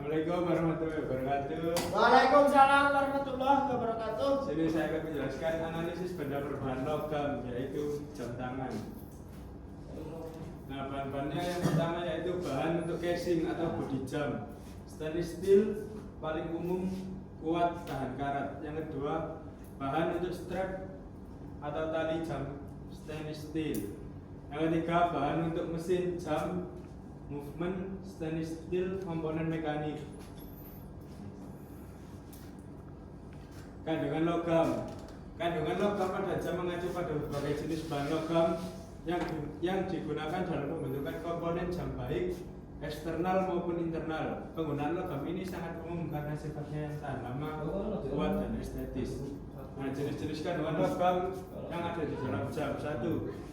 Assalamualaikum warahmatullahi wabarakatuh. Waalaikumsalam warahmatullahi wabarakatuh. Sini saya akan menjelaskan analisis benda berbahan logam, yaitu jam tangan. Nah, bahan-bahannya yang pertama yaitu bahan untuk casing atau body jam. Stainless steel paling umum, kuat, tahan karat. Yang kedua, bahan untuk strap atau tali jam stainless steel. Yang ketiga, bahan untuk mesin jam movement stainless steel komponen mekanik. Kandungan logam. Kandungan logam pada jam mengacu pada berbagai jenis bahan logam yang digunakan dalam pembentukan komponen jam baik eksternal maupun internal. Penggunaan logam ini sangat umum karena sifatnya yang tahan lama, kuat, dan estetis. Nah, jenis-jenis kandungan logam yang ada di dalam jam: 1.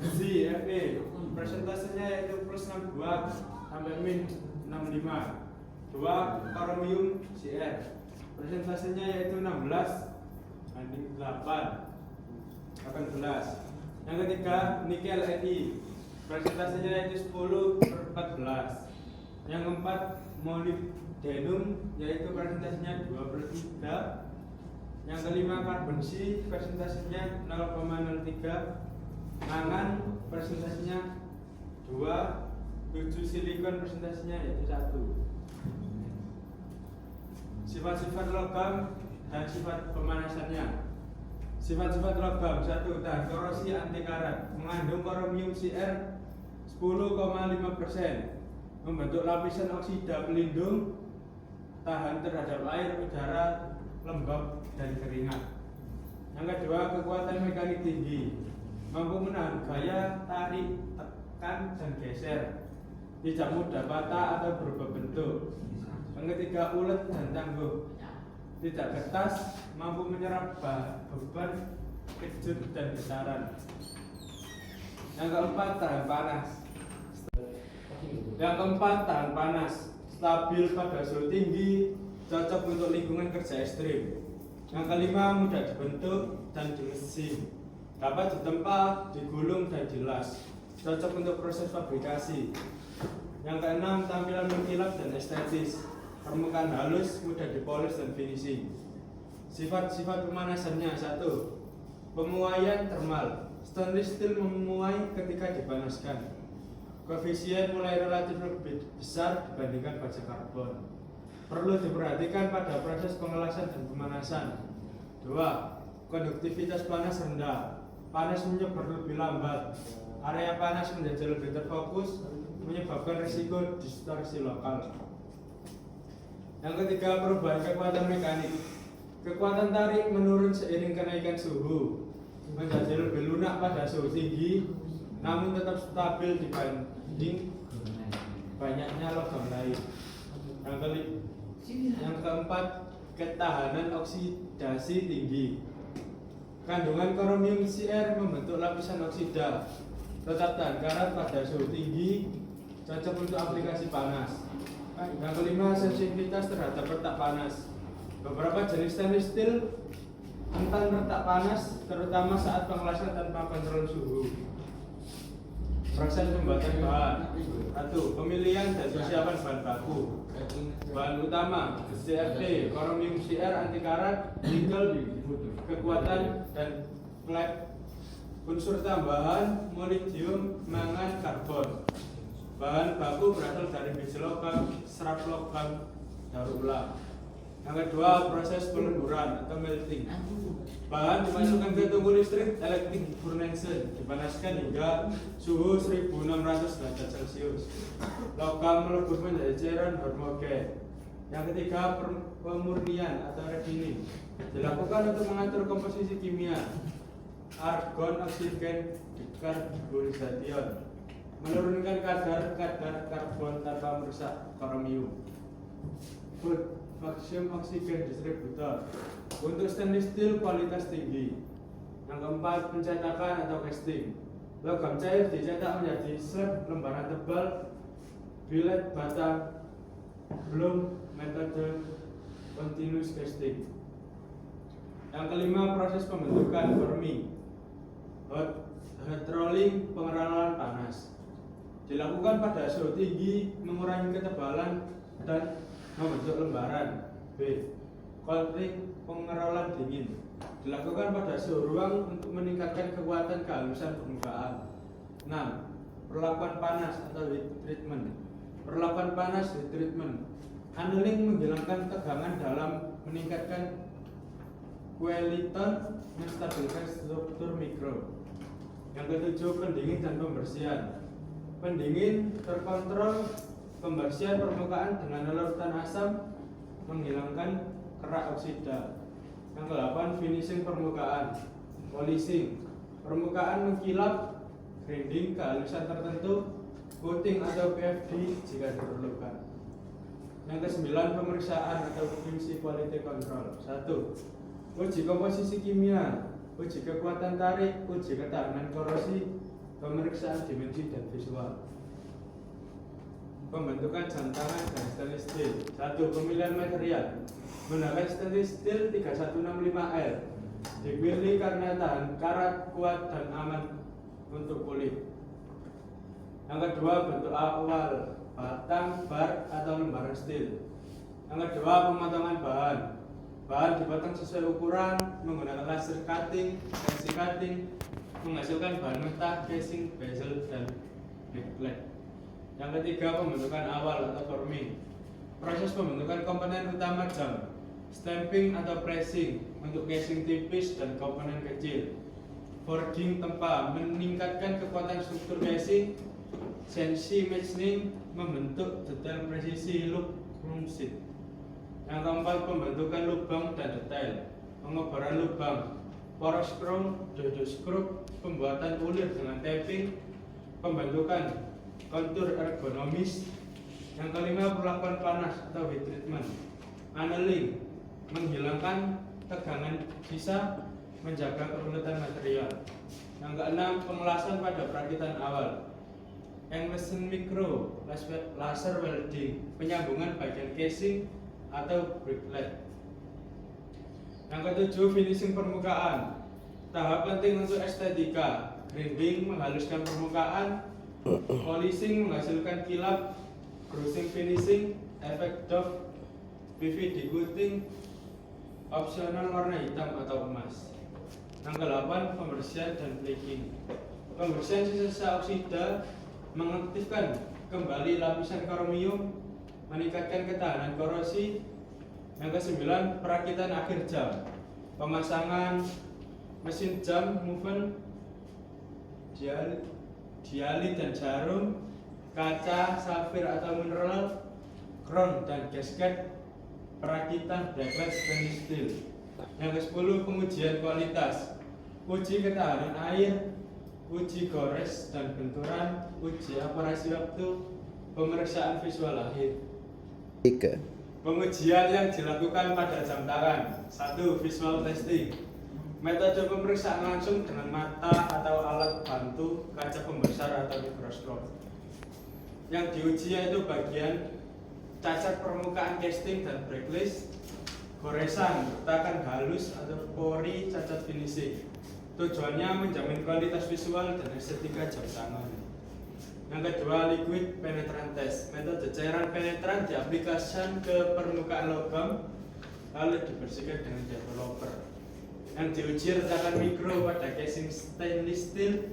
Besi Fe, persentasenya yaitu plus 62 sampai min 65. 2. Kromium Cr, persentasenya yaitu 16 banding 18. Yang ketiga, nikel Ni, persentasenya yaitu 10/14. Yang keempat, molybdenum, yaitu persentasenya 2/3. Yang kelima, karbon C, persentasenya 0,03. Mangan, persentasenya 2. 7. Silikon, persentasenya yaitu 1. Sifat-sifat logam dan sifat pemanasannya. Sifat-sifat logam: 1. Tahan korosi, anti karat, mengandung kromium Cr 10,5%, membentuk lapisan oksida pelindung, tahan terhadap air, udara, lembab, dan keringat. Yang kedua, kekuatan mekanik tinggi, mampu menahan gaya, tarik, tekan, dan geser, tidak mudah patah atau berubah bentuk. Yang ketiga, ulet dan tangguh, tidak getas, mampu menyerap beban, kejut, dan getaran. Yang keempat, tahan panas. Stabil pada suhu tinggi, cocok untuk lingkungan kerja ekstrim. Yang kelima, mudah dibentuk dan dimesin, dapat ditempa, digulung, dan dilas, cocok untuk proses fabrikasi. Yang keenam, tampilan mengkilap dan estetis, permukaan halus, mudah dipoles dan finishing. Sifat-sifat pemanasannya: 1. Pemuaian termal, stainless steel memuai ketika dipanaskan. Koefisien mulai relatif lebih besar dibandingkan baja karbon. Perlu diperhatikan pada proses pengelasan dan pemanasan. 2. Konduktivitas panas rendah, panas menyebar lebih lambat, area panas menjadi lebih terfokus, menyebabkan risiko distorsi lokal. Yang ketiga, perubahan kekuatan mekanik. Kekuatan tarik menurun seiring kenaikan suhu, menjadi lebih lunak pada suhu tinggi, namun tetap stabil dibanding banyaknya logam lain. Yang keempat, ketahanan oksidasi tinggi. Kandungan kromium Cr membentuk lapisan oksida, tetap tahan karat pada suhu tinggi, cocok untuk aplikasi panas. Yang kelima, sensitivitas terhadap retak panas. Beberapa jenis stainless steel rentan retak panas, terutama saat pengelasan tanpa kontrol suhu. Proses pembuatan bahan: 1. Pemilihan dan persiapan bahan baku. Bahan utama: CFD, kromium Cr, anti karat, nikel, kekuatan, dan flek. Unsur tambahan: molybdenum, mangan, karbon. Bahan baku berasal dari biji logam, serat logam, daur ulang. Yang kedua, proses pelemburan atau melting. Bahan dimasukkan ke tungku listrik electric furnace, dipanaskan hingga suhu 1600 derajat Celcius. Logam melebur menjadi cairan homogen. Yang ketiga, pemurnian atau refining, dilakukan untuk mengatur komposisi kimia. Argon, oksigen, dekarbonisation, menurunkan kadar karbon tanpa merusak kromium. Vacuum oksigen distributor, untuk stainless steel kualitas tinggi. Yang keempat, pencetakan atau casting. Logam cair dicetak menjadi slab lembaran tebal, billet bata, belum metode continuous casting. Yang kelima, proses pembentukan forming. Hot rolling, pengeralan panas, dilakukan pada suhu tinggi, mengurangi ketebalan dan membentuk lembaran. B. Contouring pengerolan dingin dilakukan pada suhu ruang untuk meningkatkan kekuatan kehalusan permukaan. 6. Perlakuan panas atau heat treatment. Perlakuan panas heat treatment. Annealing menghilangkan tegangan dalam meningkatkan kualitas menstabilkan struktur mikro. Yang ketujuh, pendingin dan pembersihan. Pendingin terkontrol pembersihan permukaan dengan larutan asam menghilangkan kerak oksida. Yang ke-8, finishing permukaan. Polishing. Permukaan mengkilap, grinding kehalusan tertentu, coating atau PFD jika diperlukan. Yang ke-9, pemeriksaan atau QC quality control. 1. Uji komposisi kimia, uji kekuatan tarik, uji ketahanan korosi, pemeriksaan dimensi dan visual. Pembentukan jam tangan dan stainless steel. 1. Pemilihan material. Menggunakan stainless steel 3165L. Dipilih karena tahan karat, kuat dan aman untuk kulit. Yang kedua, bentuk awal batang, bar atau lembaran steel. Yang kedua, pemotongan bahan. Bahan dipotong sesuai ukuran menggunakan laser cutting, CNC cutting, menghasilkan bahan mentah, casing, bezel dan backplate. Yang ketiga, pembentukan awal atau forming. Proses pembentukan komponen utama jam, stamping atau pressing untuk casing tipis dan komponen kecil. Forging tempa meningkatkan kekuatan struktur casing. CNC machining membentuk detail presisi loop rumsit. Yang keempat, pembentukan lubang dan detail. Pengobaran lubang, poros chrome, dodo screw, pembuatan ulir dengan tapping, pembentukan kontur ergonomis. Yang kelima, perlakuan panas atau heat treatment. Annealing menghilangkan tegangan sisa, menjaga kerunetan material. Yang keenam, pengelasan pada perakitan awal. Engleson mikro, laser welding, penyambungan bagian casing atau backplate. Yang ketujuh, finishing permukaan. Tahap penting untuk estetika. Grinding menghaluskan permukaan, polishing menghasilkan kilap, brushing finishing, efek doff, PVD coating, opsional warna hitam atau emas. Yang ke-8, pembersihan dan flaking. Pembersihan sisa oksida mengaktifkan kembali lapisan kromium, meningkatkan ketahanan korosi. Yang ke-9, perakitan akhir jam. Pemasangan mesin jam, movement, dialit dan jarum, kaca, safir atau mineral, crown dan gasket, perakitan backlight stainless steel. Yang ke-10, pengujian kualitas. Uji ketahanan air, uji gores dan benturan, uji akurasi waktu, pemeriksaan visual akhir. 3. Pengujian yang dilakukan pada jam tangan. 1. Visual testing. Metode pemeriksaan langsung dengan mata atau alat bantu, kaca pembesar atau mikroskop. Yang diuji yaitu bagian cacat permukaan casting dan backlash, goresan, retakan halus atau pori cacat finishing. Tujuannya menjamin kualitas visual dan estetika jam tangan. Yang kedua, liquid penetran test. Metode cairan penetran diaplikasikan ke permukaan lubang lalu dibersihkan dengan developer. Yang diuji retakan mikro pada casing stainless steel,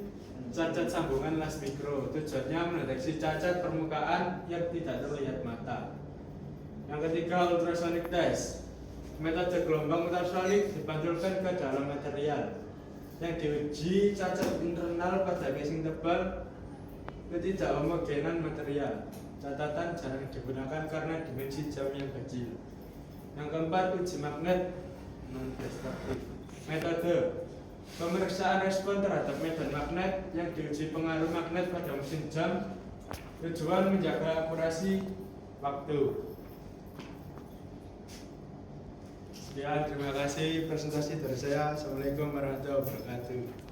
cacat sambungan las mikro. Tujuannya mendeteksi cacat permukaan yang tidak terlihat mata. Yang ketiga, ultrasonic test. Metode gelombang ultrasonik dipantulkan ke dalam material. Yang diuji cacat internal pada casing tebal, ketidakhomogenan material. Catatan jarang digunakan karena dimensi jam yang kecil. Yang keempat, uji magnet non-destruktif. Metode pemeriksaan respon terhadap medan magnet yang diuji pengaruh magnet pada mesin jam. Tujuan menjaga akurasi waktu. Sekian, terima kasih presentasi dari saya. Assalamualaikum warahmatullahi wabarakatuh.